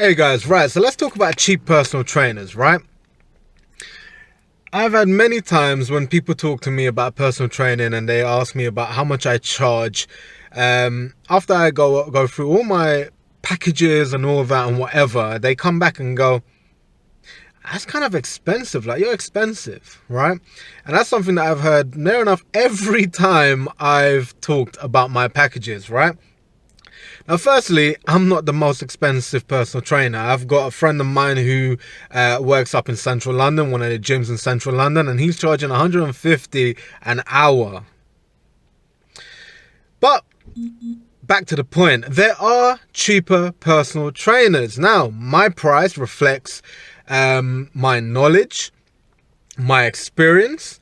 Hey guys, right, so let's talk about cheap personal trainers, right? I've had many times when people talk to me about personal training and they ask me about how much I charge. After I go through all my packages and all that and whatever, they come back and go, that's kind of expensive, like you're expensive, right? And that's something that I've heard near enough every time I've talked about my packages, right? Now, firstly, I'm not the most expensive personal trainer. I've got a friend of mine who works up in central London, one of the gyms in central London, and he's charging 150 an hour. But back to the point, there are cheaper personal trainers. Now, my price reflects my knowledge, my experience,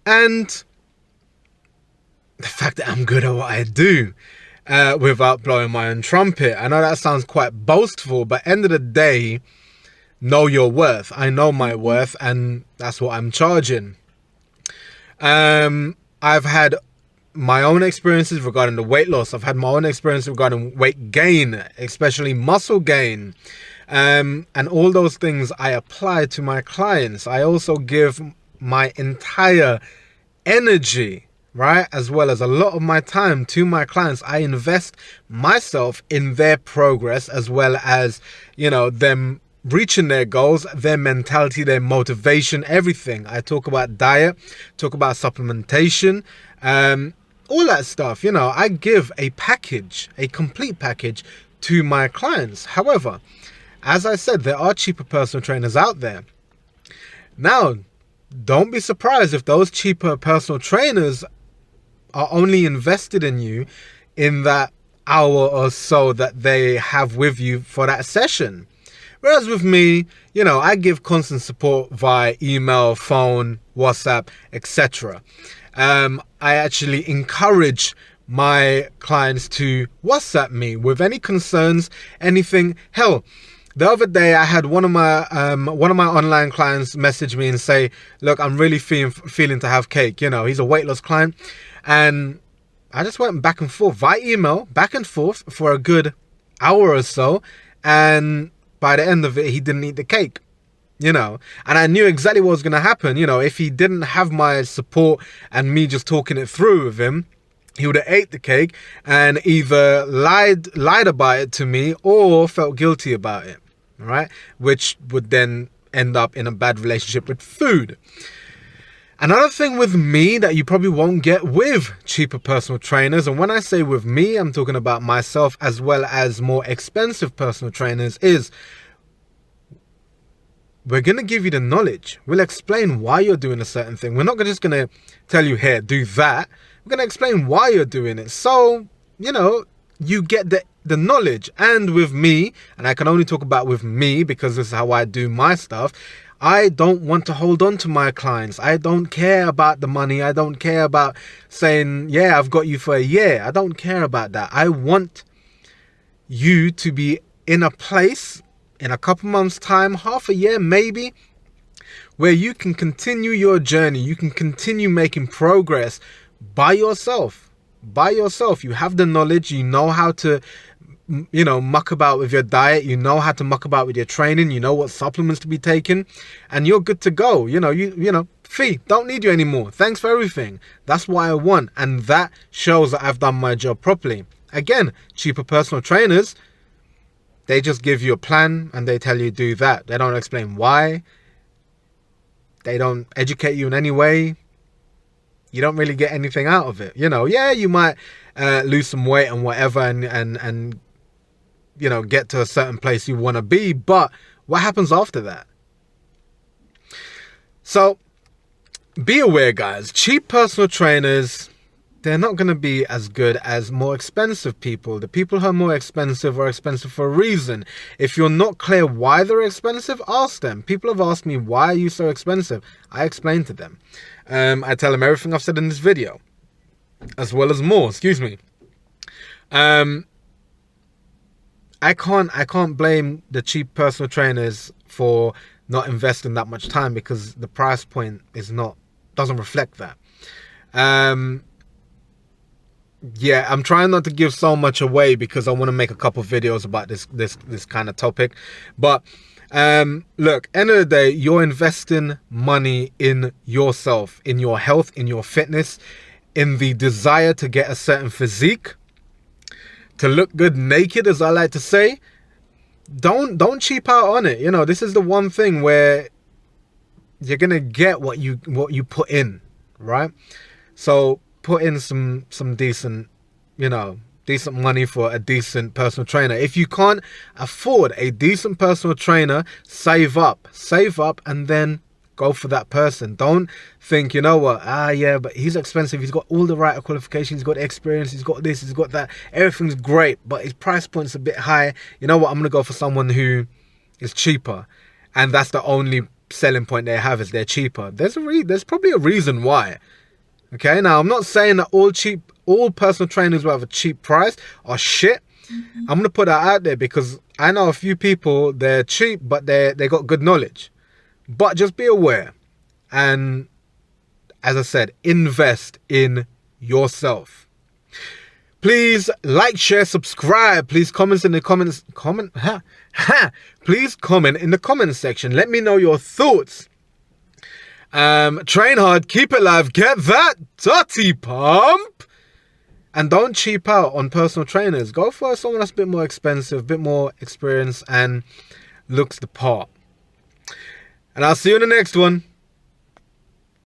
and the fact that I'm good at what I do. Without blowing my own trumpet. I know that sounds quite boastful, but end of the day, know your worth. I know my worth, and that's what I'm charging. I've had my own experiences regarding the weight loss. I've had my own experience regarding weight gain, especially muscle gain. And all those things I apply to my clients. I also give my entire energy, right, as well as a lot of my time to my clients. I invest myself in their progress, as well as, you know, them reaching their goals, their mentality, their motivation, everything. I talk about diet, talk about supplementation, all that stuff. You know, I give a package, a complete package to my clients. However, as I said, there are cheaper personal trainers out there. Now, don't be surprised if those cheaper personal trainers are only invested in you in that hour or so that they have with you for that session. Whereas with me, you know, I give constant support via email, phone, WhatsApp, etc. I actually encourage my clients to WhatsApp me with any concerns, anything. Hell, the other day I had one of my online clients message me and say, look, I'm really feeling to have cake. You know, he's a weight loss client. And I just went back and forth via email, back and forth for a good hour or so. And by the end of it, he didn't eat the cake, you know. And I knew exactly what was going to happen. You know, if he didn't have my support and me just talking it through with him, he would have ate the cake and either lied about it to me or felt guilty about it, right? Which would then end up in a bad relationship with food. Another thing with me that you probably won't get with cheaper personal trainers, and when I say with me, I'm talking about myself as well as more expensive personal trainers, is we're going to give you the knowledge. We'll explain why you're doing a certain thing. We're not just going to tell you, here, do that. We're going to explain why you're doing it. So, you know, you get the knowledge. And with me, and I can only talk about with me because this is how I do my stuff, I don't want to hold on to my clients. I don't care about the money. I don't care about saying, yeah, I've got you for a year. I don't care about that. I want you to be in a place in a couple months' time, half a year maybe, where you can continue your journey. You can continue making progress by yourself. By yourself. You have the knowledge. You know how to, you know, muck about with your diet. You know how to muck about with your training. You know what supplements to be taking, and you're good to go. You know, Fee, don't need you anymore. Thanks for everything. That's what I want, and that shows that I've done my job properly. Again, cheaper personal trainers, they just give you a plan and they tell you do that. They don't explain why. They don't educate you in any way. You don't really get anything out of it. You know, yeah, you might lose some weight and whatever, and you know, get to a certain place you want to be, but what happens after that? So be aware, guys, cheap personal trainers, they're not going to be as good as more expensive people. The people who are more expensive are expensive for a reason. If you're not clear why they're expensive, ask them. People have asked me, why are you so expensive? I explain to them. I tell them everything I've said in this video, as well as more, excuse me. I can't blame the cheap personal trainers for not investing that much time, because the price point doesn't reflect that. yeah, I'm trying not to give so much away because I want to make a couple videos about this kind of topic. But look, end of the day, you're investing money in yourself, in your health, in your fitness, in the desire to get a certain physique, to look good naked, as I like to say. Don't cheap out on it. You know, this is the one thing where you're gonna get what you put in, right? So put in some decent, you know, decent money for a decent personal trainer. If you can't afford a decent personal trainer, save up, and then go for that person. Don't think, you know what, yeah, but he's expensive, he's got all the right qualifications, he's got experience, he's got this, he's got that, everything's great, but his price point's a bit high. You know what, I'm gonna go for someone who is cheaper, and that's the only selling point they have, is they're cheaper. There's probably a reason why. Okay, now I'm not saying that all personal trainers who have a cheap price are shit. I'm gonna put that out there because I know a few people, they're cheap, but they got good knowledge. But just be aware, and as I said, invest in yourself. Please like, share, subscribe. Please comment in the comments. Please comment in the comment section. Let me know your thoughts. Train hard, keep it live, get that dirty pump, and don't cheap out on personal trainers. Go for someone that's a bit more expensive, a bit more experience, and looks the part. And I'll see you in the next one.